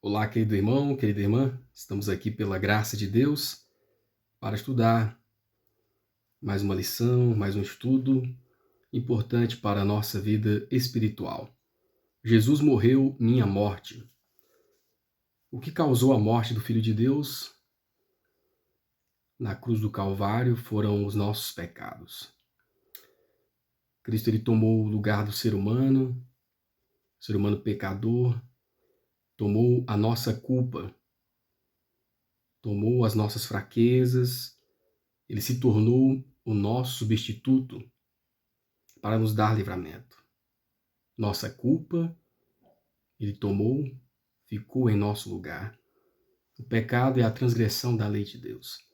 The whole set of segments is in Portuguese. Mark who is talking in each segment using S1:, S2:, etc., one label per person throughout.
S1: Olá, querido irmão, querida irmã, estamos aqui pela graça de Deus para estudar mais uma lição, mais um estudo importante para a nossa vida espiritual. Jesus morreu minha morte. O que causou a morte do Filho de Deus na cruz do Calvário foram os nossos pecados. Cristo ele tomou o lugar do ser humano pecador, tomou a nossa culpa, tomou as nossas fraquezas, ele se tornou o nosso substituto para nos dar livramento. Nossa culpa, ele tomou, ficou em nosso lugar. O pecado é a transgressão da lei de Deus.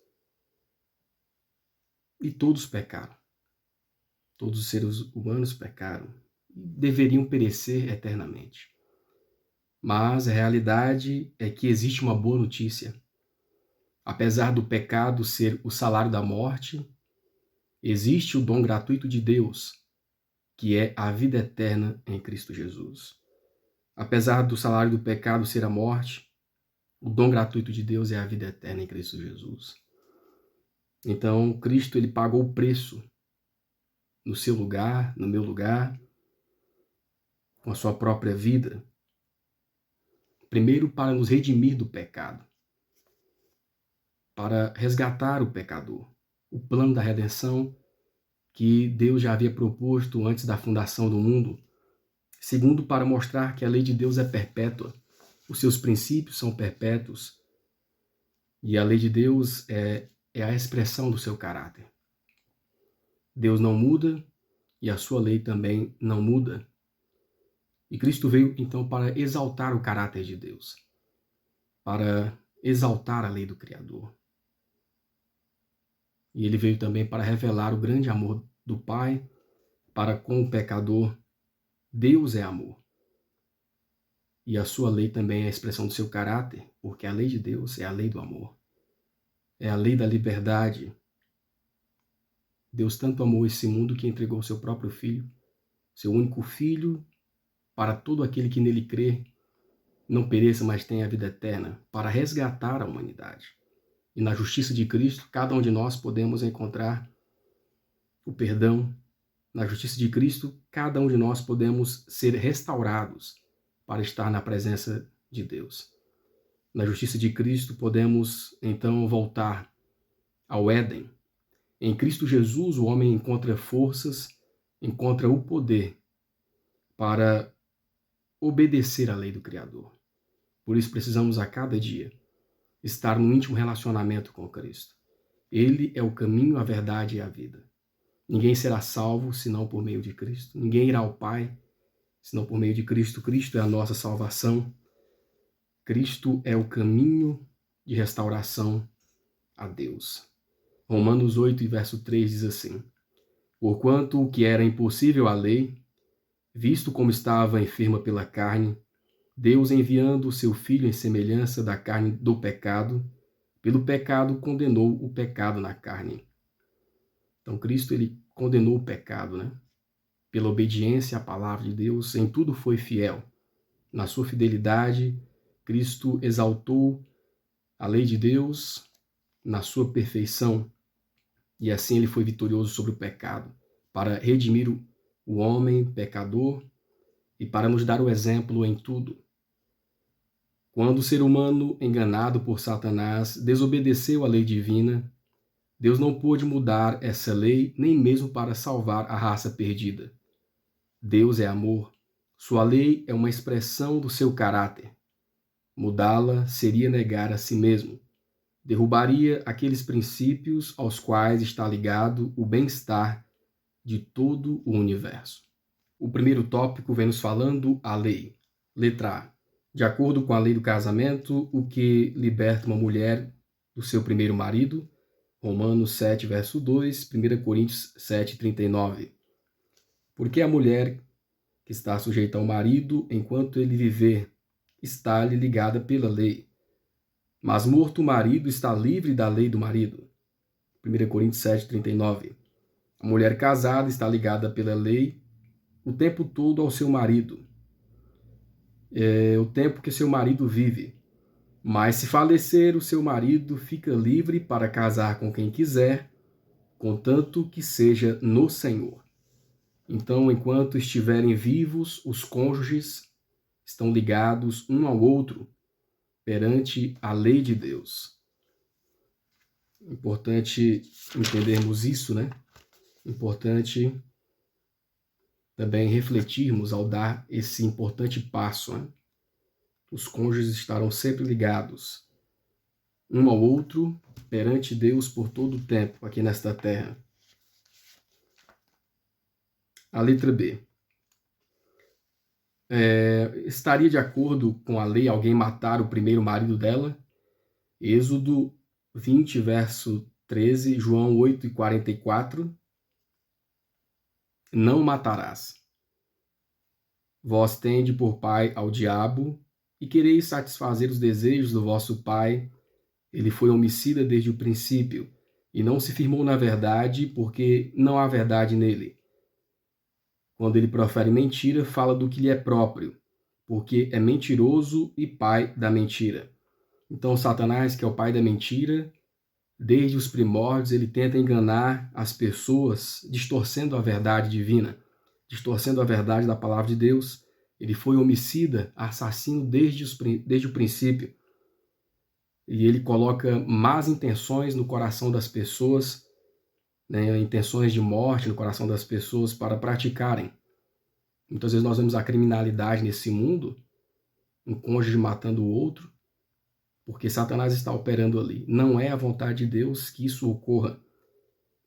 S1: E todos pecaram. Todos os seres humanos pecaram e deveriam perecer eternamente. Mas a realidade é que existe uma boa notícia. Apesar do pecado ser o salário da morte, existe o dom gratuito de Deus, que é a vida eterna em Cristo Jesus. Apesar do salário do pecado ser a morte, o dom gratuito de Deus é a vida eterna em Cristo Jesus. Então, Cristo ele pagou o preço no seu lugar, no meu lugar, com a sua própria vida. Primeiro, para nos redimir do pecado, para resgatar o pecador. O plano da redenção que Deus já havia proposto antes da fundação do mundo. Segundo, para mostrar que a lei de Deus é perpétua. Os seus princípios são perpétuos. E a lei de Deus é a expressão do seu caráter. Deus não muda e a sua lei também não muda. E Cristo veio, então, para exaltar o caráter de Deus, para exaltar a lei do Criador. E ele veio também para revelar o grande amor do Pai para com o pecador. Deus é amor. E a sua lei também é a expressão do seu caráter, porque a lei de Deus é a lei do amor. É a lei da liberdade. Deus tanto amou esse mundo que entregou o seu próprio Filho, seu único Filho, para todo aquele que nele crê, não pereça, mas tenha a vida eterna, para resgatar a humanidade. E na justiça de Cristo, cada um de nós podemos encontrar o perdão. Na justiça de Cristo, cada um de nós podemos ser restaurados para estar na presença de Deus. Na justiça de Cristo, podemos então voltar ao Éden. Em Cristo Jesus, o homem encontra forças, encontra o poder para obedecer à lei do Criador. Por isso precisamos a cada dia estar no íntimo relacionamento com Cristo. Ele é o caminho, a verdade e a vida. Ninguém será salvo senão por meio de Cristo. Ninguém irá ao Pai senão por meio de Cristo. Cristo é a nossa salvação. Cristo é o caminho de restauração a Deus. Romanos 8, verso 3 diz assim: Porquanto o que era impossível à lei, visto como estava enferma pela carne, Deus, enviando o seu Filho em semelhança da carne do pecado, pelo pecado condenou o pecado na carne. Então Cristo ele condenou o pecado, né? Pela obediência à palavra de Deus, em tudo foi fiel. Na sua fidelidade, Cristo exaltou a lei de Deus na sua perfeição, e assim ele foi vitorioso sobre o pecado, para redimir o homem pecador e para nos dar o exemplo em tudo. Quando o ser humano, enganado por Satanás, desobedeceu à lei divina, Deus não pôde mudar essa lei nem mesmo para salvar a raça perdida. Deus é amor. Sua lei é uma expressão do seu caráter. Mudá-la seria negar a si mesmo. Derrubaria aqueles princípios aos quais está ligado o bem-estar de todo o universo. O primeiro tópico vem nos falando a lei. Letra A. De acordo com a lei do casamento, o que liberta uma mulher do seu primeiro marido? Romanos 7, verso 2, 1 Coríntios 7, 39. Porque a mulher que está sujeita ao marido enquanto ele viver está-lhe ligada pela lei. Mas morto o marido está livre da lei do marido. 1 Coríntios 7, 39. A mulher casada está ligada pela lei o tempo todo ao seu marido. o tempo que seu marido vive. Mas se falecer o seu marido, fica livre para casar com quem quiser, contanto que seja no Senhor. Então, enquanto estiverem vivos, os cônjuges estão ligados um ao outro perante a lei de Deus. Importante entendermos isso, né? Importante também refletirmos ao dar esse importante passo, né? Os cônjuges estarão sempre ligados um ao outro perante Deus por todo o tempo aqui nesta terra. A letra B. Estaria de acordo com a lei alguém matar o primeiro marido dela? Êxodo 20, verso 13, João 8 e 44. Não matarás. Vós tende por pai ao diabo e quereis satisfazer os desejos do vosso pai. Ele foi homicida desde o princípio e não se firmou na verdade, porque não há verdade nele. Quando ele profere mentira, fala do que lhe é próprio, porque é mentiroso e pai da mentira. Então, Satanás, que é o pai da mentira, desde os primórdios, ele tenta enganar as pessoas, distorcendo a verdade divina, distorcendo a verdade da palavra de Deus. Ele foi homicida, assassino desde o princípio. E ele coloca más intenções no coração das pessoas, né, intenções de morte no coração das pessoas para praticarem. Muitas vezes nós vemos a criminalidade nesse mundo, um cônjuge matando o outro, porque Satanás está operando ali. Não é a vontade de Deus que isso ocorra.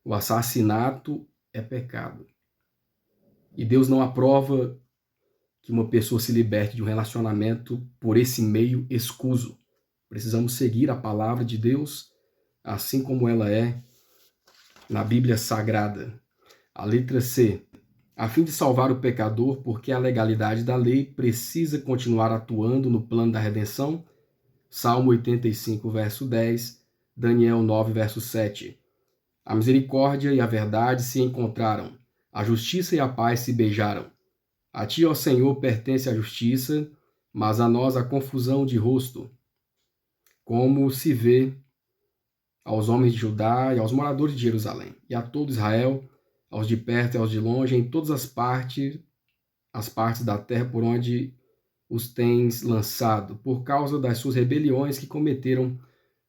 S1: O assassinato é pecado. E Deus não aprova que uma pessoa se liberte de um relacionamento por esse meio escuso. Precisamos seguir a palavra de Deus assim como ela é na Bíblia Sagrada. A letra C. A fim de salvar o pecador, porque a legalidade da lei precisa continuar atuando no plano da redenção. Salmo 85, verso 10, Daniel 9, verso 7. A misericórdia e a verdade se encontraram, a justiça e a paz se beijaram. A ti, ó Senhor, pertence a justiça, mas a nós a confusão de rosto. Como se vê aos homens de Judá e aos moradores de Jerusalém, e a todo Israel, aos de perto e aos de longe, em todas as partes da terra por onde os tens lançado, por causa das suas rebeliões que cometeram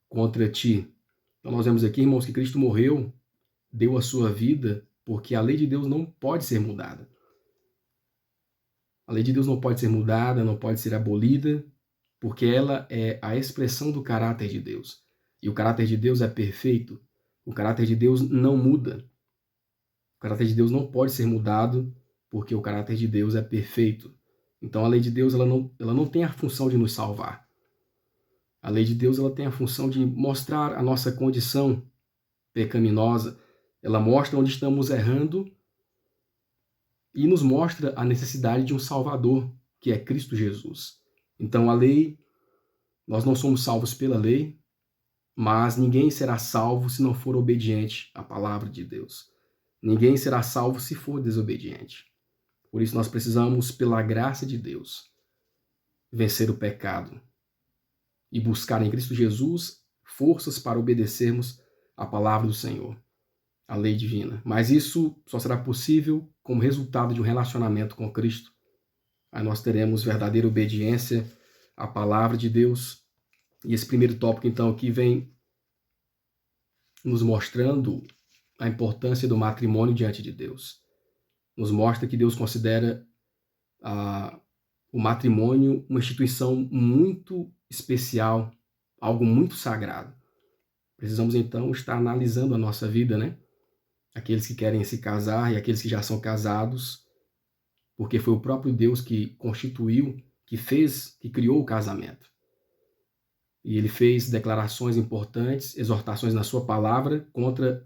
S1: contra ti. Então nós vemos aqui, irmãos, que Cristo morreu, deu a sua vida, porque a lei de Deus não pode ser mudada. A lei de Deus não pode ser mudada, não pode ser abolida, porque ela é a expressão do caráter de Deus. E o caráter de Deus é perfeito. O caráter de Deus não muda. O caráter de Deus não pode ser mudado, porque o caráter de Deus é perfeito. Então a lei de Deus ela não tem a função de nos salvar. A lei de Deus ela tem a função de mostrar a nossa condição pecaminosa. Ela mostra onde estamos errando e nos mostra a necessidade de um Salvador, que é Cristo Jesus. Então a lei, nós não somos salvos pela lei, mas ninguém será salvo se não for obediente à palavra de Deus. Ninguém será salvo se for desobediente. Por isso nós precisamos, pela graça de Deus, vencer o pecado e buscar em Cristo Jesus forças para obedecermos à palavra do Senhor, a lei divina. Mas isso só será possível como resultado de um relacionamento com Cristo. Aí nós teremos verdadeira obediência à palavra de Deus. E esse primeiro tópico, então, aqui vem nos mostrando a importância do matrimônio diante de Deus. Nos mostra que Deus considera o matrimônio uma instituição muito especial, algo muito sagrado. Precisamos, então, estar analisando a nossa vida, né? Aqueles que querem se casar e aqueles que já são casados, porque foi o próprio Deus que constituiu, que criou o casamento. E ele fez declarações importantes, exortações na sua palavra contra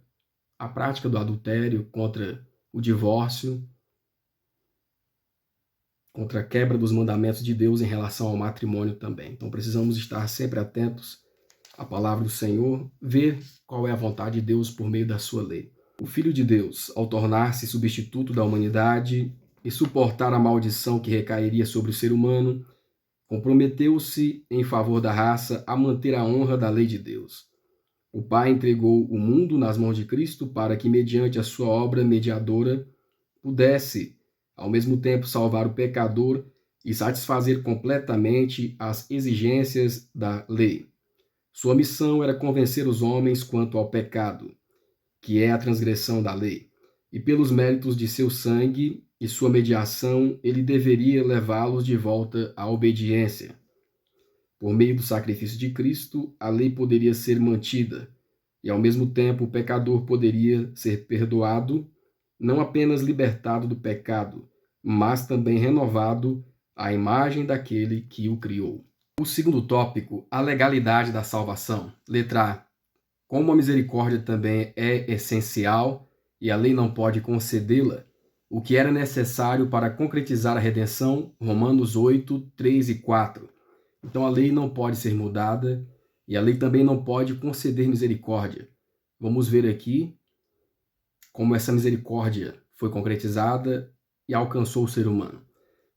S1: a prática do adultério, contra o divórcio, contra a quebra dos mandamentos de Deus em relação ao matrimônio também. Então precisamos estar sempre atentos à palavra do Senhor, ver qual é a vontade de Deus por meio da sua lei. O Filho de Deus, ao tornar-se substituto da humanidade e suportar a maldição que recairia sobre o ser humano, Comprometeu-se em favor da raça a manter a honra da lei de Deus. O Pai entregou o mundo nas mãos de Cristo para que, mediante a sua obra mediadora, pudesse, ao mesmo tempo, salvar o pecador e satisfazer completamente as exigências da lei. Sua missão era convencer os homens quanto ao pecado, que é a transgressão da lei, e pelos méritos de seu sangue e sua mediação, ele deveria levá-los de volta à obediência. Por meio do sacrifício de Cristo, a lei poderia ser mantida, e ao mesmo tempo o pecador poderia ser perdoado, não apenas libertado do pecado, mas também renovado à imagem daquele que o criou. O segundo tópico, a legalidade da salvação. Letra A. Como a misericórdia também é essencial e a lei não pode concedê-la, o que era necessário para concretizar a redenção, Romanos 8, 3 e 4. Então a lei não pode ser mudada e a lei também não pode conceder misericórdia. Vamos ver aqui como essa misericórdia foi concretizada e alcançou o ser humano.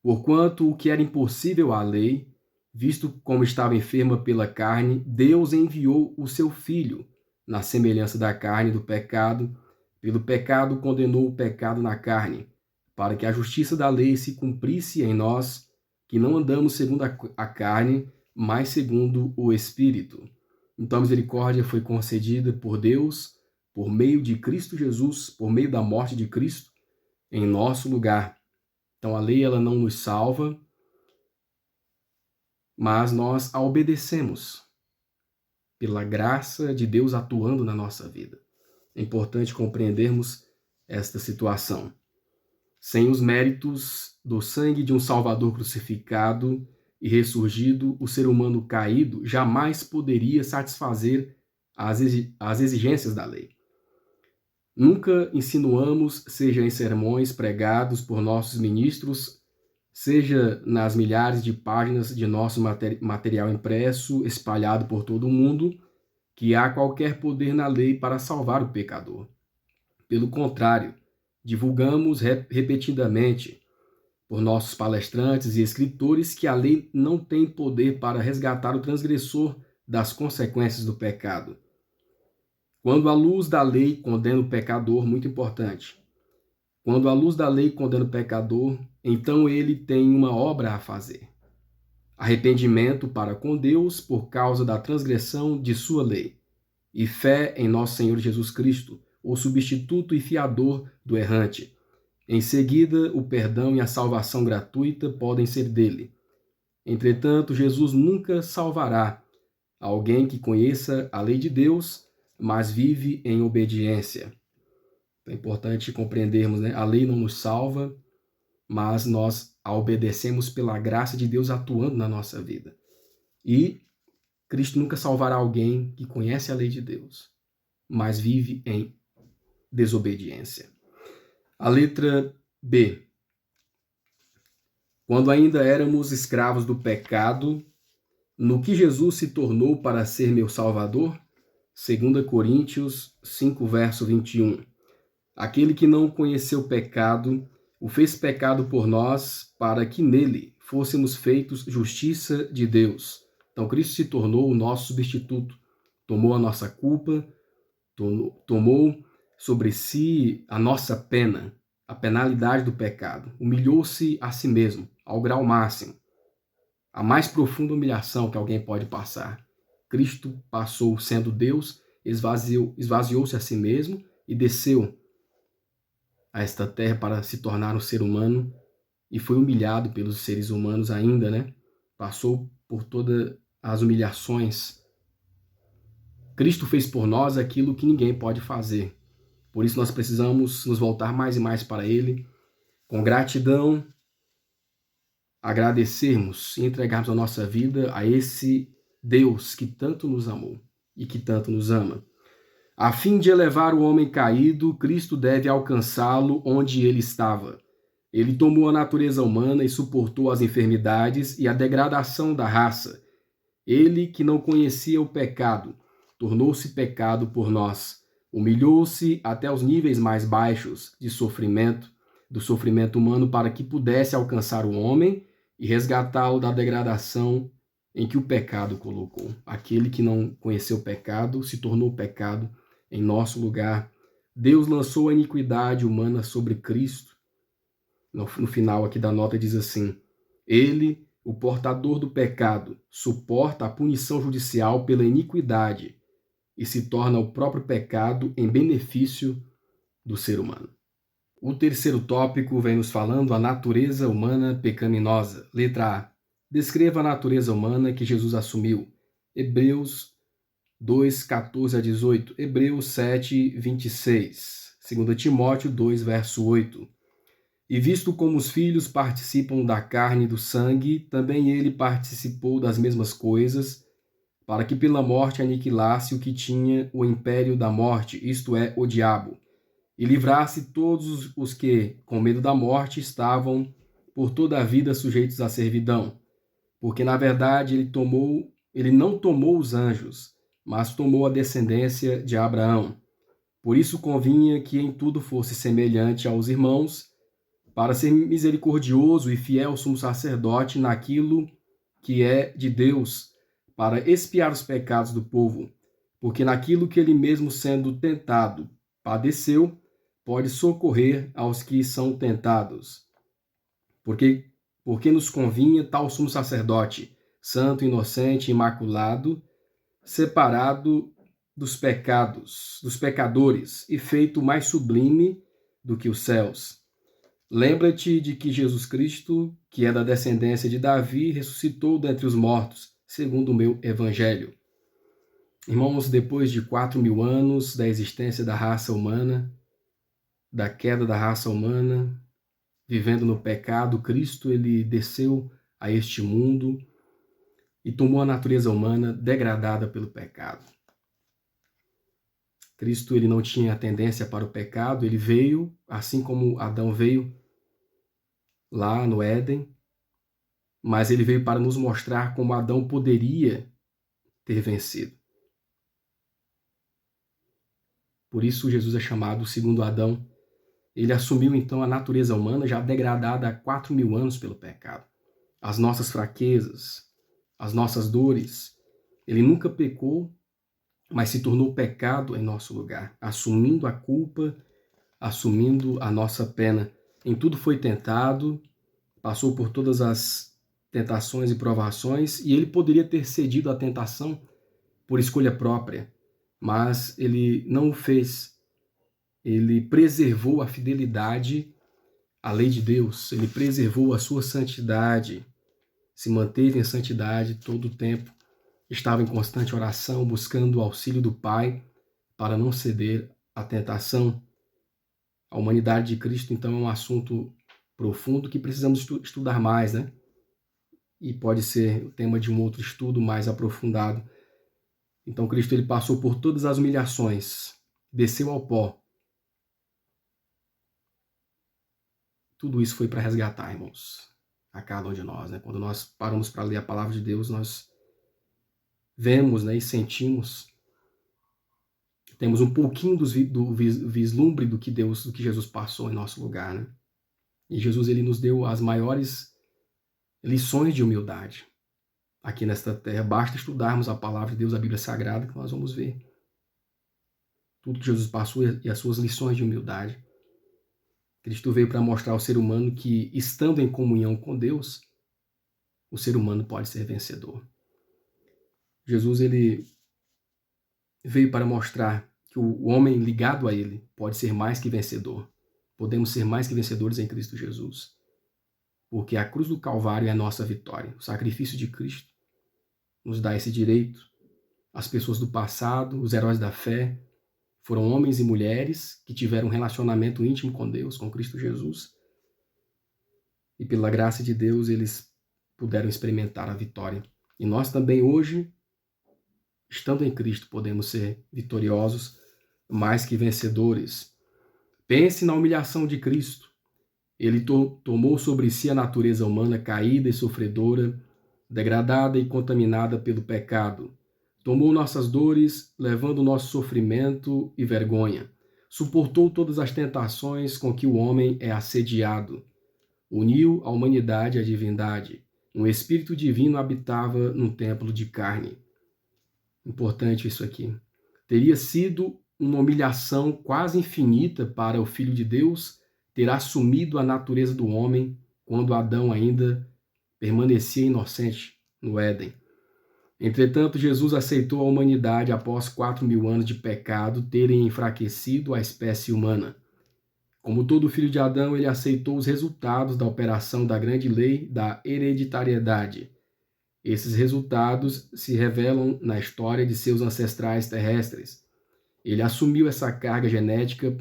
S1: Porquanto o que era impossível à lei, visto como estava enferma pela carne, Deus enviou o seu Filho, na semelhança da carne do pecado, pelo pecado condenou o pecado na carne, para que a justiça da lei se cumprisse em nós, que não andamos segundo a carne, mas segundo o Espírito. Então a misericórdia foi concedida por Deus, por meio de Cristo Jesus, por meio da morte de Cristo, em nosso lugar. Então a lei ela não nos salva, mas nós a obedecemos pela graça de Deus atuando na nossa vida. É importante compreendermos esta situação. Sem os méritos do sangue de um Salvador crucificado e ressurgido, o ser humano caído jamais poderia satisfazer as exigências da lei. Nunca insinuamos, seja em sermões pregados por nossos ministros, seja nas milhares de páginas de nosso material impresso, espalhado por todo o mundo, que há qualquer poder na lei para salvar o pecador. Pelo contrário, divulgamos repetidamente por nossos palestrantes e escritores que a lei não tem poder para resgatar o transgressor das consequências do pecado. Quando a luz da lei condena o pecador, muito importante, quando a luz da lei condena o pecador, então ele tem uma obra a fazer. Arrependimento para com Deus por causa da transgressão de sua lei, e fé em nosso Senhor Jesus Cristo, o substituto e fiador do errante. Em seguida, o perdão e a salvação gratuita podem ser dele. Entretanto, Jesus nunca salvará alguém que conheça a lei de Deus, mas vive em obediência. É importante compreendermos, né? A lei não nos salva, mas nós a obedecemos pela graça de Deus atuando na nossa vida. E Cristo nunca salvará alguém que conhece a lei de Deus, mas vive em desobediência. A letra B. Quando ainda éramos escravos do pecado, no que Jesus se tornou para ser meu Salvador? 2 Coríntios 5, verso 21. Aquele que não conheceu o pecado, o fez pecado por nós, para que nele fôssemos feitos justiça de Deus. Então Cristo se tornou o nosso substituto, tomou a nossa culpa, tomou sobre si a nossa pena, a penalidade do pecado, humilhou-se a si mesmo, ao grau máximo, a mais profunda humilhação que alguém pode passar. Cristo passou sendo Deus, esvaziou-se a si mesmo e desceu a esta terra para se tornar um ser humano e foi humilhado pelos seres humanos ainda, né? Passou por todas as humilhações. Cristo fez por nós aquilo que ninguém pode fazer. Por isso nós precisamos nos voltar mais e mais para Ele, com gratidão, agradecermos e entregarmos a nossa vida a esse Deus que tanto nos amou e que tanto nos ama. A fim de elevar o homem caído, Cristo deve alcançá-lo onde ele estava. Ele tomou a natureza humana e suportou as enfermidades e a degradação da raça. Ele, que não conhecia o pecado, tornou-se pecado por nós. Humilhou-se até os níveis mais baixos de sofrimento, do sofrimento humano, para que pudesse alcançar o homem e resgatá-lo da degradação em que o pecado colocou. Aquele que não conheceu o pecado se tornou pecado em nosso lugar. Deus lançou a iniquidade humana sobre Cristo. No final aqui da nota diz assim: ele, o portador do pecado, suporta a punição judicial pela iniquidade e se torna o próprio pecado em benefício do ser humano. O terceiro tópico vem nos falando a natureza humana pecaminosa. Letra A. Descreva a natureza humana que Jesus assumiu. Hebreus 2, 14 a 18. Hebreus 7, 26. 2 Timóteo 2, verso 8. E visto como os filhos participam da carne e do sangue, também ele participou das mesmas coisas, para que pela morte aniquilasse o que tinha o império da morte, isto é, o diabo, e livrasse todos os que, com medo da morte, estavam por toda a vida sujeitos à servidão. Porque, na verdade, ele não tomou os anjos, mas tomou a descendência de Abraão. Por isso convinha que em tudo fosse semelhante aos irmãos, para ser misericordioso e fiel sumo sacerdote naquilo que é de Deus, para expiar os pecados do povo, porque naquilo que ele mesmo sendo tentado padeceu, pode socorrer aos que são tentados. Porque nos convinha tal sumo sacerdote, santo, inocente, imaculado, separado dos pecados, dos pecadores, e feito mais sublime do que os céus. Lembra-te de que Jesus Cristo, que é da descendência de Davi, ressuscitou dentre os mortos, segundo o meu evangelho. Irmãos, depois de 4.000 anos da existência da raça humana, da queda da raça humana, vivendo no pecado, Cristo ele desceu a este mundo e tomou a natureza humana degradada pelo pecado. Cristo ele não tinha tendência para o pecado, ele veio, assim como Adão veio lá no Éden, mas ele veio para nos mostrar como Adão poderia ter vencido. Por isso Jesus é chamado o segundo Adão. Ele assumiu então a natureza humana já degradada há 4.000 anos pelo pecado. As nossas fraquezas, as nossas dores. Ele nunca pecou, mas se tornou pecado em nosso lugar, assumindo a culpa, assumindo a nossa pena. Em tudo foi tentado, passou por todas as tentações e provações, e ele poderia ter cedido à tentação por escolha própria, mas ele não o fez. Ele preservou a fidelidade à lei de Deus, ele preservou a sua santidade, se manteve em santidade todo o tempo, estava em constante oração, buscando o auxílio do Pai para não ceder à tentação. A humanidade de Cristo, então, é um assunto profundo que precisamos estudar mais, né? E pode ser o tema de um outro estudo mais aprofundado. Então, Cristo ele passou por todas as humilhações, desceu ao pó. Tudo isso foi para resgatar, irmãos, a cada um de nós, né? Quando nós paramos para ler a palavra de Deus, nós vemos, né, e sentimos, temos um pouquinho do vislumbre do que Jesus passou em nosso lugar, né? E Jesus ele nos deu as maiores lições de humildade aqui nesta terra. Basta estudarmos a palavra de Deus, a Bíblia Sagrada, que nós vamos ver tudo que Jesus passou e as suas lições de humildade. Cristo veio para mostrar ao ser humano que, estando em comunhão com Deus, o ser humano pode ser vencedor. Jesus ele veio para mostrar que o homem ligado a ele pode ser mais que vencedor. Podemos ser mais que vencedores em Cristo Jesus. Porque a cruz do Calvário é a nossa vitória. O sacrifício de Cristo nos dá esse direito. As pessoas do passado, os heróis da fé, foram homens e mulheres que tiveram um relacionamento íntimo com Deus, com Cristo Jesus. E pela graça de Deus, eles puderam experimentar a vitória. E nós também hoje, estando em Cristo, podemos ser vitoriosos, mais que vencedores. Pense na humilhação de Cristo. Ele tomou sobre si a natureza humana caída e sofredora, degradada e contaminada pelo pecado. Tomou nossas dores, levando o nosso sofrimento e vergonha. Suportou todas as tentações com que o homem é assediado. Uniu a humanidade à divindade. Um espírito divino habitava num templo de carne. Importante isso aqui. Teria sido uma humilhação quase infinita para o Filho de Deus ter assumido a natureza do homem quando Adão ainda permanecia inocente no Éden. Entretanto, Jesus aceitou a humanidade após 4.000 anos de pecado terem enfraquecido a espécie humana. Como todo filho de Adão, ele aceitou os resultados da operação da grande lei da hereditariedade. Esses resultados se revelam na história de seus ancestrais terrestres. Ele assumiu essa carga genética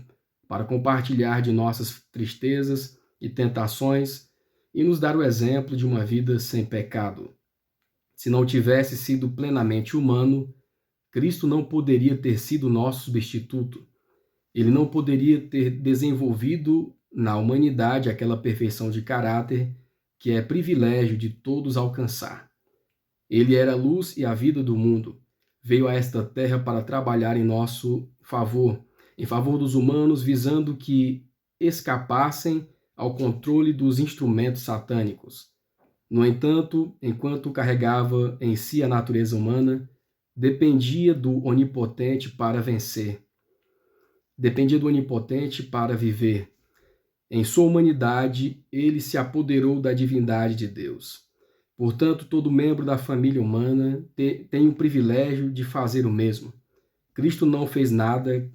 S1: para compartilhar de nossas tristezas e tentações e nos dar o exemplo de uma vida sem pecado. Se não tivesse sido plenamente humano, Cristo não poderia ter sido nosso substituto. Ele não poderia ter desenvolvido na humanidade aquela perfeição de caráter que é privilégio de todos alcançar. Ele era a luz e a vida do mundo. Veio a esta terra para trabalhar em nosso favor, em favor dos humanos, visando que escapassem ao controle dos instrumentos satânicos. No entanto, enquanto carregava em si a natureza humana, dependia do Onipotente para vencer. Dependia do Onipotente para viver. Em sua humanidade, ele se apoderou da divindade de Deus. Portanto, todo membro da família humana tem o privilégio de fazer o mesmo. Cristo não fez nada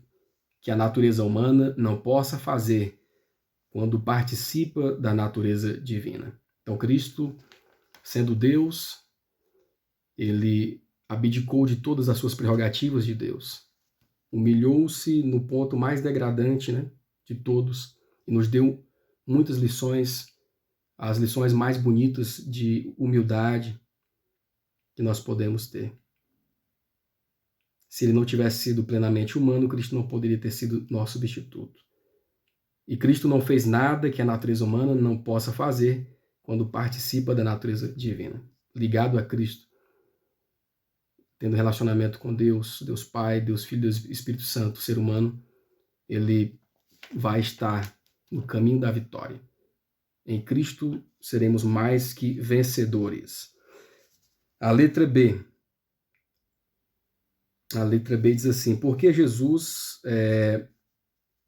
S1: que a natureza humana não possa fazer quando participa da natureza divina. Então, Cristo, sendo Deus, ele abdicou de todas as suas prerrogativas de Deus. Humilhou-se no ponto mais degradante, de todos e nos deu muitas lições, as lições mais bonitas de humildade que nós podemos ter. Se ele não tivesse sido plenamente humano, Cristo não poderia ter sido nosso substituto. E Cristo não fez nada que a natureza humana não possa fazer quando participa da natureza divina. Ligado a Cristo, tendo relacionamento com Deus, Deus Pai, Deus Filho, Deus Espírito Santo, o ser humano, ele vai estar no caminho da vitória. Em Cristo seremos mais que vencedores. A letra B. A letra B diz assim: por que Jesus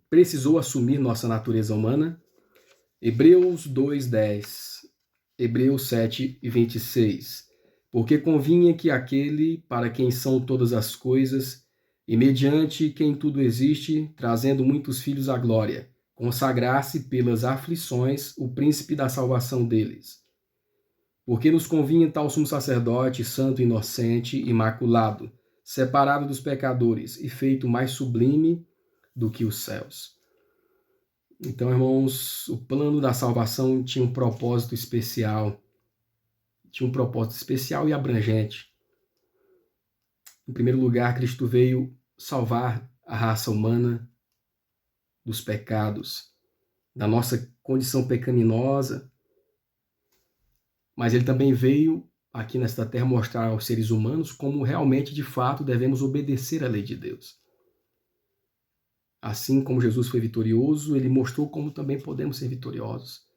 S1: precisou assumir nossa natureza humana? Hebreus 2:10, Hebreus 7:26. Porque convinha que aquele para quem são todas as coisas, e mediante quem tudo existe, trazendo muitos filhos à glória, consagrasse pelas aflições o príncipe da salvação deles. Porque nos convinha tal sumo sacerdote, santo, inocente, imaculado, separado dos pecadores e feito mais sublime do que os céus. Então, irmãos, o plano da salvação tinha um propósito especial. Tinha um propósito especial e abrangente. Em primeiro lugar, Cristo veio salvar a raça humana dos pecados, da nossa condição pecaminosa, mas ele também veio aqui nesta terra mostrar aos seres humanos como realmente, de fato, devemos obedecer à lei de Deus. Assim como Jesus foi vitorioso, ele mostrou como também podemos ser vitoriosos.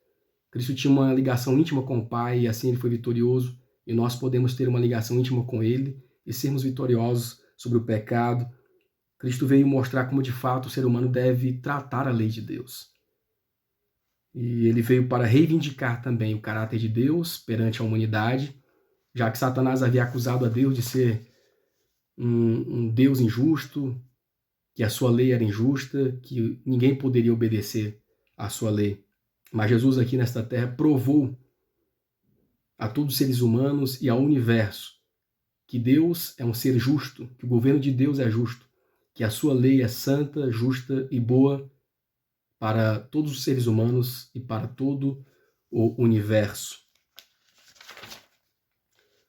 S1: Cristo tinha uma ligação íntima com o Pai e assim ele foi vitorioso, e nós podemos ter uma ligação íntima com ele e sermos vitoriosos sobre o pecado. Cristo veio mostrar como de fato o ser humano deve tratar a lei de Deus. E ele veio para reivindicar também o caráter de Deus perante a humanidade, já que Satanás havia acusado a Deus de ser um Deus injusto, que a sua lei era injusta, que ninguém poderia obedecer à sua lei. Mas Jesus aqui nesta terra provou a todos os seres humanos e ao universo que Deus é um ser justo, que o governo de Deus é justo, que a sua lei é santa, justa e boa para todos os seres humanos e para todo o universo.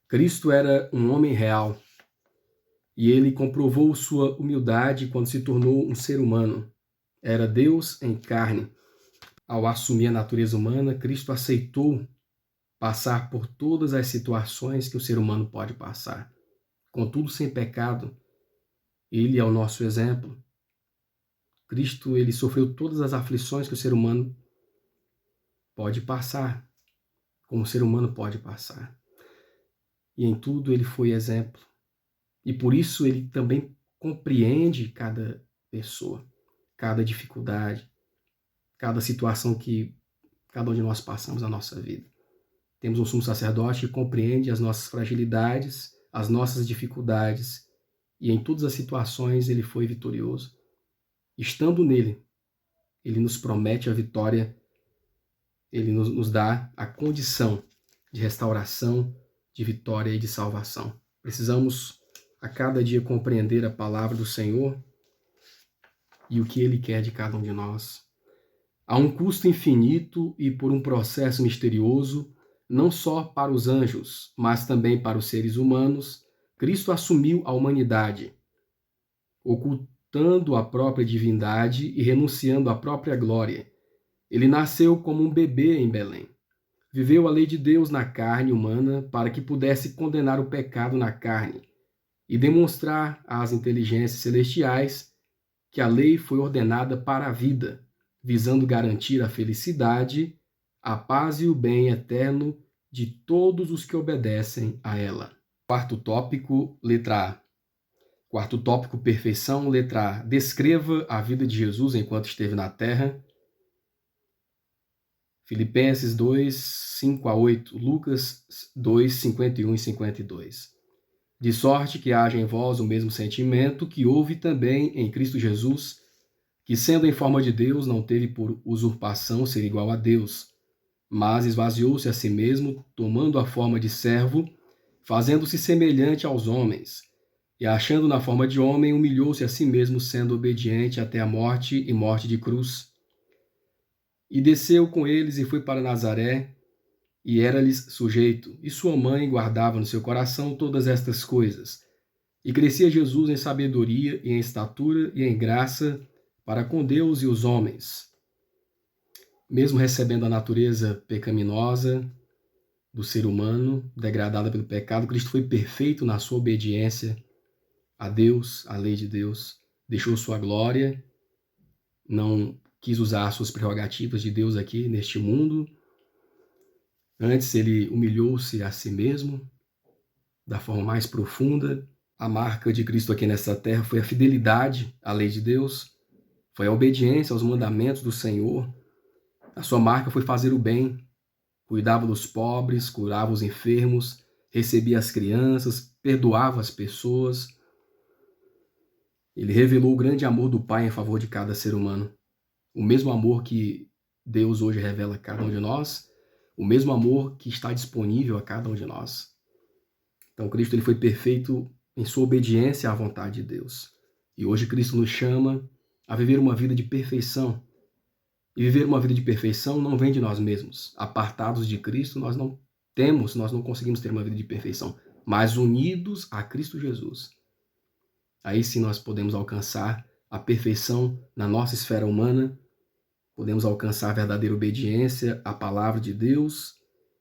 S1: Cristo era um homem real e ele comprovou sua humildade quando se tornou um ser humano. Era Deus em carne. Ao assumir a natureza humana, Cristo aceitou passar por todas as situações que o ser humano pode passar. Contudo, sem pecado, ele é o nosso exemplo. Cristo, ele sofreu todas as aflições que o ser humano pode passar. como o ser humano pode passar. E em tudo ele foi exemplo. E por isso ele também compreende cada pessoa, cada dificuldade, cada situação que cada um de nós passamos na nossa vida. Temos um sumo sacerdote que compreende as nossas fragilidades, as nossas dificuldades, e em todas as situações ele foi vitorioso. Estando nele, ele nos promete a vitória, ele nos dá a condição de restauração, de vitória e de salvação. Precisamos a cada dia compreender a palavra do Senhor e o que ele quer de cada um de nós. Há um custo infinito e por um processo misterioso, não só para os anjos, mas também para os seres humanos, Cristo assumiu a humanidade, ocultando a própria divindade e renunciando à própria glória. Ele nasceu como um bebê em Belém. Viveu a lei de Deus na carne humana para que pudesse condenar o pecado na carne e demonstrar às inteligências celestiais que a lei foi ordenada para a vida, visando garantir a felicidade, a paz e o bem eterno de todos os que obedecem a ela. Quarto tópico, letra A. Quarto tópico, perfeição, letra A. Descreva a vida de Jesus enquanto esteve na terra. Filipenses 2, 5 a 8, Lucas 2, 51 e 52. De sorte que haja em vós o mesmo sentimento que houve também em Cristo Jesus, que sendo em forma de Deus, não teve por usurpação ser igual a Deus, mas esvaziou-se a si mesmo, tomando a forma de servo, fazendo-se semelhante aos homens, e achando na forma de homem, humilhou-se a si mesmo, sendo obediente até a morte e morte de cruz. E desceu com eles e foi para Nazaré, e era-lhes sujeito, e sua mãe guardava no seu coração todas estas coisas. E crescia Jesus em sabedoria e em estatura e em graça para com Deus e os homens. Mesmo recebendo a natureza pecaminosa do ser humano, degradada pelo pecado, Cristo foi perfeito na sua obediência a Deus, à lei de Deus. Deixou sua glória, não quis usar suas prerrogativas de Deus aqui neste mundo. Antes ele humilhou-se a si mesmo, da forma mais profunda. A marca de Cristo aqui nessa terra foi a fidelidade à lei de Deus, foi a obediência aos mandamentos do Senhor. A sua marca foi fazer o bem, cuidava dos pobres, curava os enfermos, recebia as crianças, perdoava as pessoas. Ele revelou o grande amor do Pai em favor de cada ser humano. O mesmo amor que Deus hoje revela a cada um de nós, o mesmo amor que está disponível a cada um de nós. Então Cristo ele foi perfeito em sua obediência à vontade de Deus. E hoje Cristo nos chama a viver uma vida de perfeição. E viver uma vida de perfeição não vem de nós mesmos. Apartados de Cristo, nós não conseguimos ter uma vida de perfeição. Mas unidos a Cristo Jesus, aí sim nós podemos alcançar a perfeição na nossa esfera humana, podemos alcançar a verdadeira obediência à palavra de Deus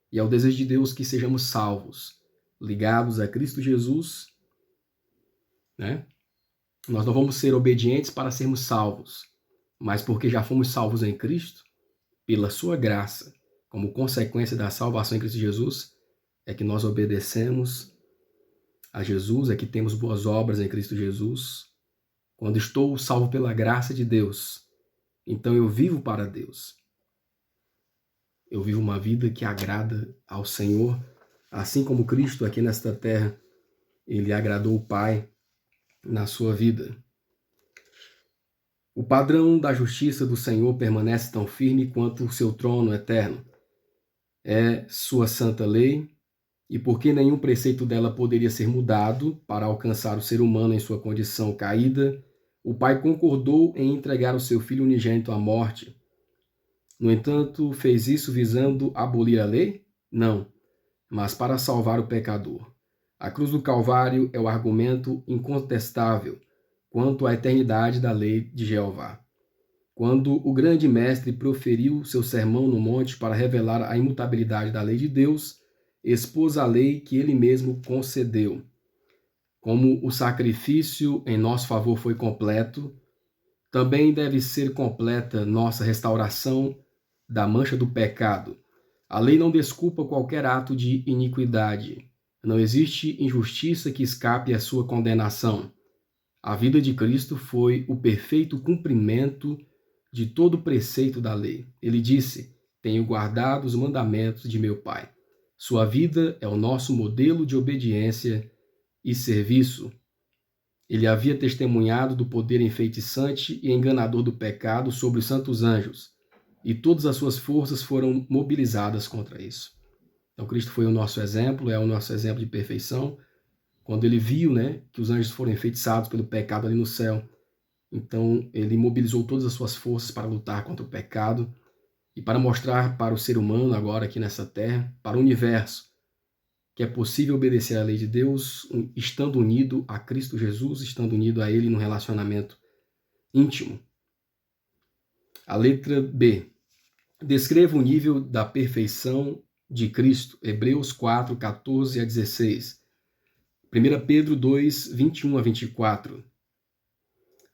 S1: e ao desejo de Deus que sejamos salvos, ligados a Cristo Jesus, né? Nós não vamos ser obedientes para sermos salvos, mas porque já fomos salvos em Cristo, pela sua graça, como consequência da salvação em Cristo Jesus, é que nós obedecemos a Jesus, é que temos boas obras em Cristo Jesus. Quando estou salvo pela graça de Deus, então eu vivo para Deus. Eu vivo uma vida que agrada ao Senhor, assim como Cristo aqui nesta terra, ele agradou o Pai na sua vida. O padrão da justiça do Senhor permanece tão firme quanto o seu trono eterno. É sua santa lei, e porque nenhum preceito dela poderia ser mudado para alcançar o ser humano em sua condição caída, o Pai concordou em entregar o seu Filho unigênito à morte. No entanto, fez isso visando abolir a lei? Não, mas para salvar o pecador. A cruz do Calvário é o argumento incontestável quanto à eternidade da lei de Jeová. Quando o grande mestre proferiu seu sermão no monte para revelar a imutabilidade da lei de Deus, expôs a lei que ele mesmo concedeu. Como o sacrifício em nosso favor foi completo, também deve ser completa nossa restauração da mancha do pecado, A lei não desculpa qualquer ato de iniquidade. Não existe injustiça que escape à sua condenação. A vida de Cristo foi o perfeito cumprimento de todo o preceito da lei. Ele disse: tenho guardado os mandamentos de meu Pai. Sua vida é o nosso modelo de obediência e serviço. Ele havia testemunhado do poder enfeitiçante e enganador do pecado sobre os santos anjos, e todas as suas forças foram mobilizadas contra isso. Então, Cristo foi o nosso exemplo, é o nosso exemplo de perfeição. Quando ele viu, que os anjos foram enfeitiçados pelo pecado ali no céu, então ele mobilizou todas as suas forças para lutar contra o pecado e para mostrar para o ser humano agora aqui nessa terra, para o universo, que é possível obedecer à lei de Deus estando unido a Cristo Jesus, estando unido a Ele num relacionamento íntimo. A letra B. Descreva o nível da perfeição de Cristo. Hebreus 4, 14 a 16. 1 Pedro 2, 21 a 24.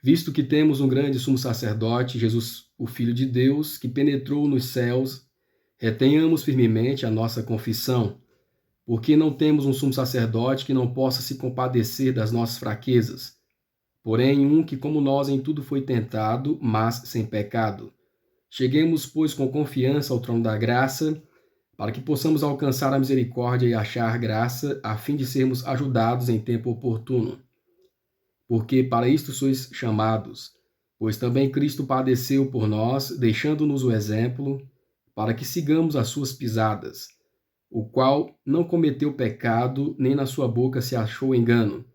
S1: Visto que temos um grande sumo sacerdote, Jesus, o Filho de Deus, que penetrou nos céus, retenhamos firmemente a nossa confissão, porque não temos um sumo sacerdote que não possa se compadecer das nossas fraquezas, porém um que como nós em tudo foi tentado, mas sem pecado. Cheguemos, pois, com confiança ao trono da graça, para que possamos alcançar a misericórdia e achar graça, a fim de sermos ajudados em tempo oportuno. Porque para isto sois chamados, pois também Cristo padeceu por nós, deixando-nos o exemplo, para que sigamos as suas pisadas, o qual não cometeu pecado, nem na sua boca se achou engano,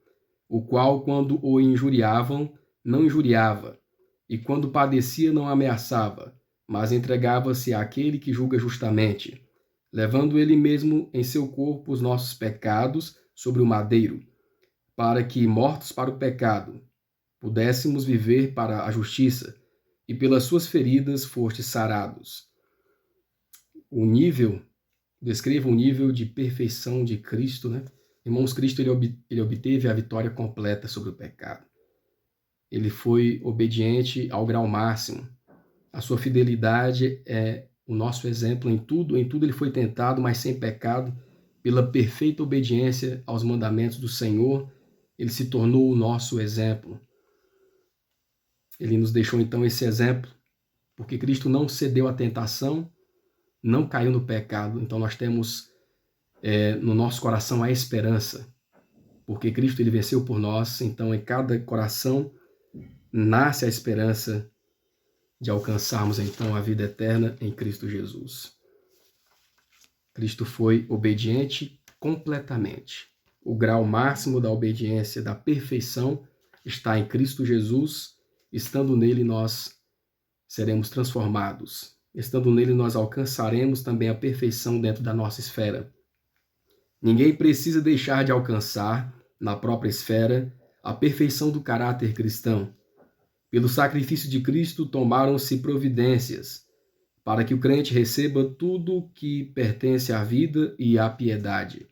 S1: o qual, quando o injuriavam, não injuriava, e quando padecia, não ameaçava, mas entregava-se àquele que julga justamente, levando ele mesmo em seu corpo os nossos pecados sobre o madeiro, para que, mortos para o pecado, pudéssemos viver para a justiça, e pelas suas feridas fostes sarados. Descreva o nível de perfeição de Cristo, Irmãos, Cristo ele obteve a vitória completa sobre o pecado. Ele foi obediente ao grau máximo. A sua fidelidade é o nosso exemplo em tudo ele foi tentado, mas sem pecado, pela perfeita obediência aos mandamentos do Senhor, ele se tornou o nosso exemplo. Ele nos deixou então esse exemplo, porque Cristo não cedeu à tentação, não caiu no pecado. Então nós temos no nosso coração a esperança, porque Cristo ele venceu por nós. Então em cada coração nasce a esperança de alcançarmos então a vida eterna em Cristo Jesus. Cristo foi obediente completamente. O grau máximo da obediência, da perfeição, está em Cristo Jesus. Estando nele, nós seremos transformados. Estando nele, nós alcançaremos também a perfeição dentro da nossa esfera. Ninguém precisa deixar de alcançar, na própria esfera, a perfeição do caráter cristão. Pelo sacrifício de Cristo, tomaram-se providências para que o crente receba tudo que pertence à vida e à piedade.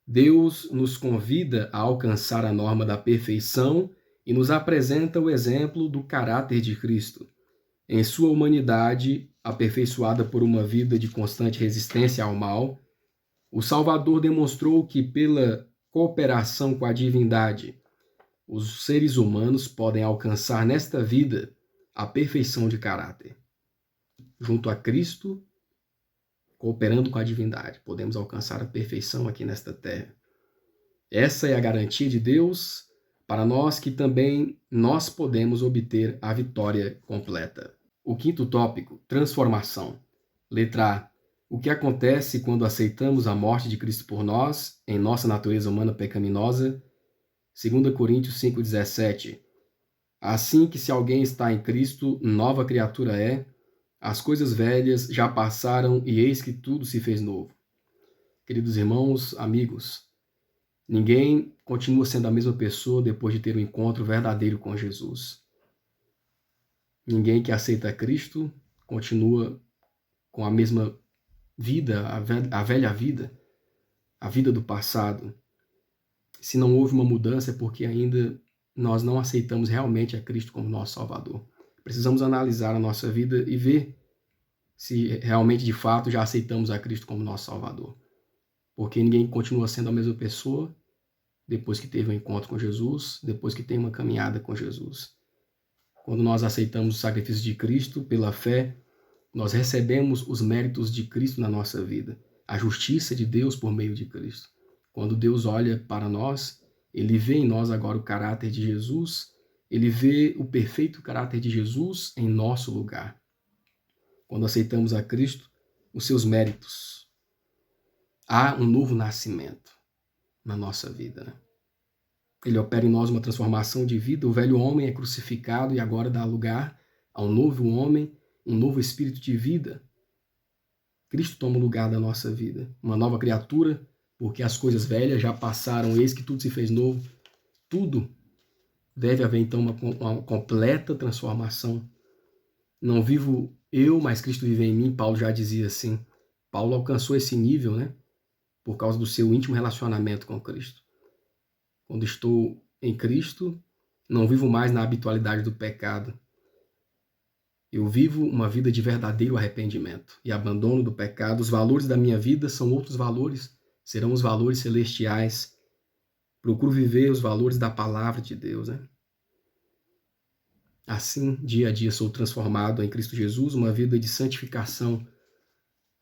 S1: Deus nos convida a alcançar a norma da perfeição e nos apresenta o exemplo do caráter de Cristo. Em sua humanidade, aperfeiçoada por uma vida de constante resistência ao mal, o Salvador demonstrou que, pela cooperação com a divindade, os seres humanos podem alcançar nesta vida a perfeição de caráter. Junto a Cristo, cooperando com a divindade, podemos alcançar a perfeição aqui nesta terra. Essa é a garantia de Deus para nós, que também nós podemos obter a vitória completa. O quinto tópico, transformação. Letra A. O que acontece quando aceitamos a morte de Cristo por nós, em nossa natureza humana pecaminosa? 2 Coríntios 5,17. Assim que se alguém está em Cristo, nova criatura é, as coisas velhas já passaram e eis que tudo se fez novo. Queridos irmãos, amigos, ninguém continua sendo a mesma pessoa depois de ter um encontro verdadeiro com Jesus. Ninguém que aceita Cristo continua com a mesma vida, a velha vida, a vida do passado. Se não houve uma mudança é porque ainda nós não aceitamos realmente a Cristo como nosso Salvador. Precisamos analisar a nossa vida e ver se realmente, de fato, já aceitamos a Cristo como nosso Salvador. Porque ninguém continua sendo a mesma pessoa depois que teve um encontro com Jesus, depois que tem uma caminhada com Jesus. Quando nós aceitamos o sacrifício de Cristo pela fé, nós recebemos os méritos de Cristo na nossa vida, a justiça de Deus por meio de Cristo. Quando Deus olha para nós, ele vê em nós agora o caráter de Jesus, ele vê o perfeito caráter de Jesus em nosso lugar. Quando aceitamos a Cristo, os seus méritos, há um novo nascimento na nossa vida, né? Ele opera em nós uma transformação de vida. O velho homem é crucificado e agora dá lugar a um novo homem, um novo espírito de vida. Cristo toma o lugar da nossa vida, uma nova criatura, porque as coisas velhas já passaram, eis que tudo se fez novo. Tudo deve haver então uma completa transformação. Não vivo eu, mas Cristo vive em mim, Paulo já dizia assim. Paulo alcançou esse nível, né? Por causa do seu íntimo relacionamento com Cristo. Quando estou em Cristo, não vivo mais na habitualidade do pecado. Eu vivo uma vida de verdadeiro arrependimento e abandono do pecado. Os valores da minha vida são outros valores, serão os valores celestiais. Procuro viver os valores da palavra de Deus, né? Assim, dia a dia, sou transformado em Cristo Jesus, uma vida de santificação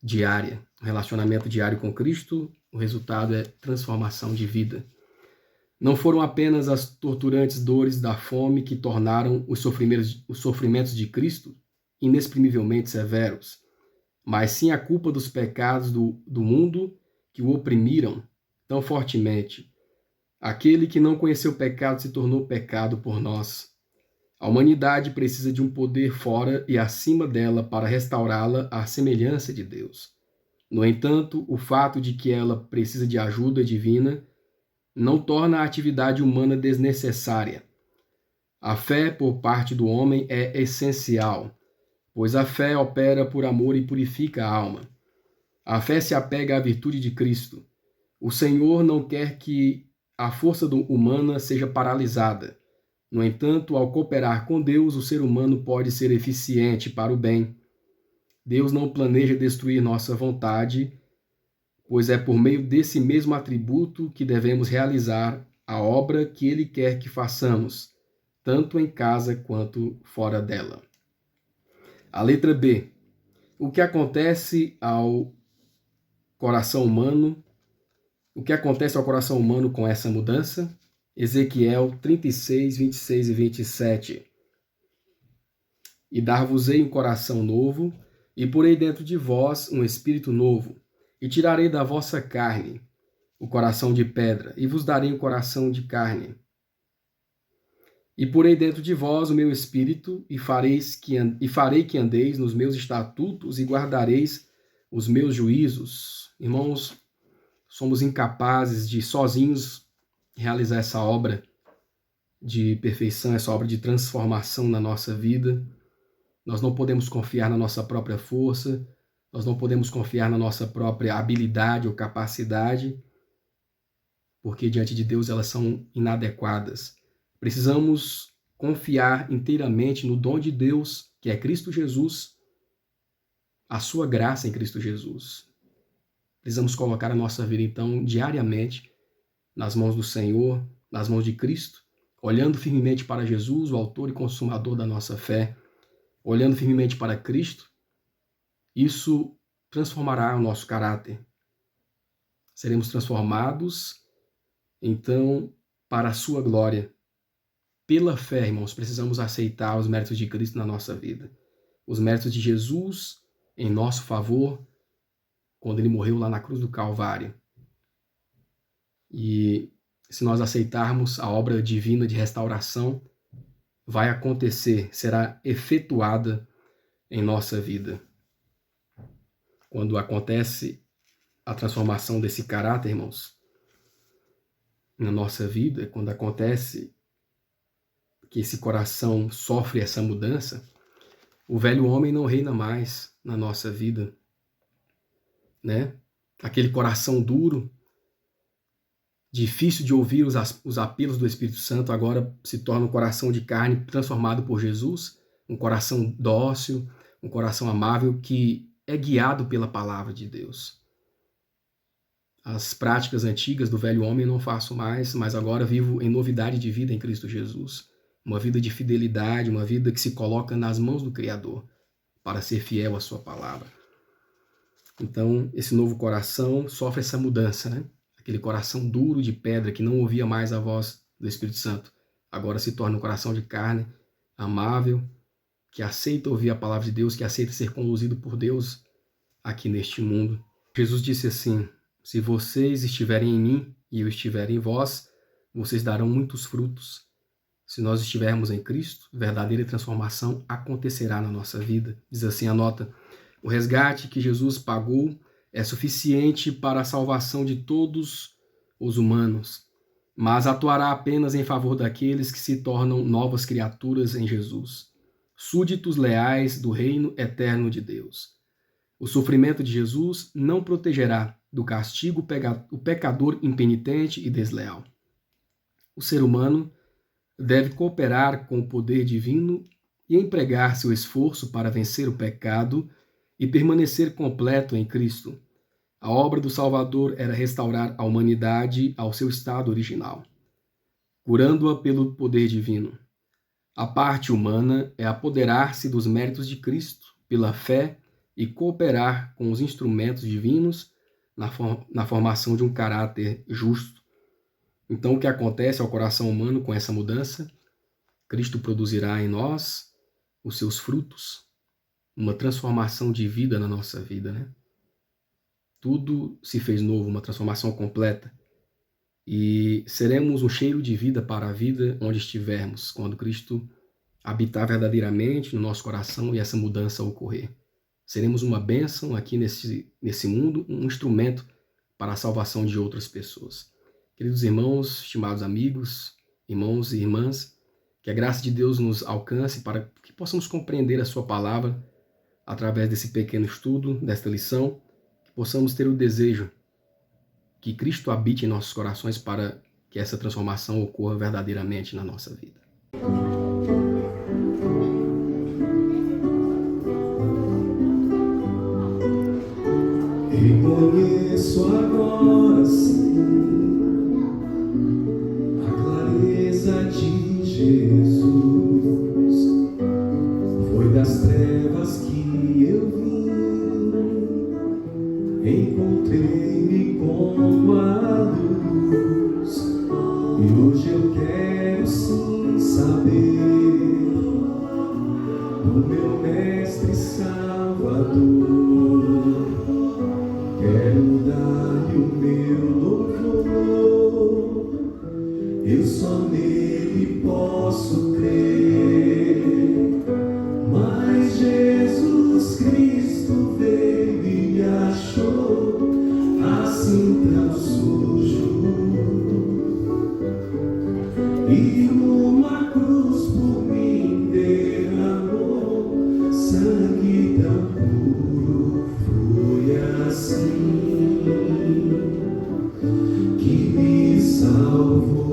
S1: diária, um relacionamento diário com Cristo. O resultado é transformação de vida. Não foram apenas as torturantes dores da fome que tornaram os sofrimentos de Cristo inexprimivelmente severos, mas sim a culpa dos pecados do mundo que o oprimiram tão fortemente. Aquele que não conheceu o pecado se tornou pecado por nós. A humanidade precisa de um poder fora e acima dela para restaurá-la à semelhança de Deus. No entanto, o fato de que ela precisa de ajuda divina não torna a atividade humana desnecessária. A fé por parte do homem é essencial, pois a fé opera por amor e purifica a alma. A fé se apega à virtude de Cristo. O Senhor não quer que a força humana seja paralisada. No entanto, ao cooperar com Deus, o ser humano pode ser eficiente para o bem. Deus não planeja destruir nossa vontade, pois é por meio desse mesmo atributo que devemos realizar a obra que Ele quer que façamos, tanto em casa quanto fora dela. A letra B. O que acontece ao coração humano? O que acontece ao coração humano com essa mudança? Ezequiel 36, 26 e 27. E dar-vos-ei um coração novo, e porei dentro de vós um espírito novo, e tirarei da vossa carne o coração de pedra, e vos darei um coração de carne. E porei dentro de vós o meu espírito, e farei que andeis nos meus estatutos, e guardareis os meus juízos. Irmãos, somos incapazes de sozinhos realizar essa obra de perfeição, essa obra de transformação na nossa vida. Nós não podemos confiar na nossa própria força, nós não podemos confiar na nossa própria habilidade ou capacidade, porque diante de Deus elas são inadequadas. Precisamos confiar inteiramente no dom de Deus, que é Cristo Jesus, a sua graça em Cristo Jesus. Precisamos colocar a nossa vida, então, diariamente nas mãos do Senhor, nas mãos de Cristo, olhando firmemente para Jesus, o autor e consumador da nossa fé, olhando firmemente para Cristo. Isso transformará o nosso caráter. Seremos transformados, então, para a sua glória. Pela fé, irmãos, precisamos aceitar os méritos de Cristo na nossa vida. Os méritos de Jesus em nosso favor, quando ele morreu lá na cruz do Calvário. E se nós aceitarmos a obra divina de restauração, vai acontecer, será efetuada em nossa vida. Quando acontece a transformação desse caráter, irmãos, na nossa vida, quando acontece que esse coração sofre essa mudança, o velho homem não reina mais na nossa vida, né? Aquele coração duro, difícil de ouvir os apelos do Espírito Santo, agora se torna um coração de carne transformado por Jesus, um coração dócil, um coração amável que é guiado pela palavra de Deus. As práticas antigas do velho homem não faço mais, mas agora vivo em novidade de vida em Cristo Jesus. Uma vida de fidelidade, uma vida que se coloca nas mãos do Criador para ser fiel à sua palavra. Então, esse novo coração sofre essa mudança, né? Aquele coração duro de pedra que não ouvia mais a voz do Espírito Santo, agora se torna um coração de carne, amável, que aceita ouvir a palavra de Deus, que aceita ser conduzido por Deus aqui neste mundo. Jesus disse assim: se vocês estiverem em mim e eu estiver em vós, vocês darão muitos frutos. Se nós estivermos em Cristo, verdadeira transformação acontecerá na nossa vida. Diz assim a nota: o resgate que Jesus pagou é suficiente para a salvação de todos os humanos, mas atuará apenas em favor daqueles que se tornam novas criaturas em Jesus, súditos leais do reino eterno de Deus. O sofrimento de Jesus não protegerá do castigo o pecador impenitente e desleal. O ser humano deve cooperar com o poder divino e empregar seu esforço para vencer o pecado e permanecer completo em Cristo. A obra do Salvador era restaurar a humanidade ao seu estado original, curando-a pelo poder divino. A parte humana é apoderar-se dos méritos de Cristo pela fé e cooperar com os instrumentos divinos na formação de um caráter justo. Então, o que acontece ao coração humano com essa mudança? Cristo produzirá em nós os seus frutos, uma transformação de vida na nossa vida, né? Tudo se fez novo, uma transformação completa. E seremos um cheiro de vida para a vida onde estivermos, quando Cristo habitar verdadeiramente no nosso coração e essa mudança ocorrer. Seremos uma bênção aqui nesse mundo, um instrumento para a salvação de outras pessoas. Queridos irmãos, estimados amigos, irmãos e irmãs, que a graça de Deus nos alcance para que possamos compreender a sua palavra através desse pequeno estudo, desta lição, que possamos ter o desejo que Cristo habite em nossos corações para que essa transformação ocorra verdadeiramente na nossa vida.
S2: Reconheço agora sim a clareza de Jesus. Foi das trevas que eu vim, encontrei-me com a luz. E hoje eu quero sim saber do meu Mestre Salvador. Quero dar-lhe o meu louvor, eu só nele posso crer. Mas Jesus Cristo veio e me achou assim tão sujo, e numa cruz por mim derramou sangue tão puro. Foi assim que me salvou.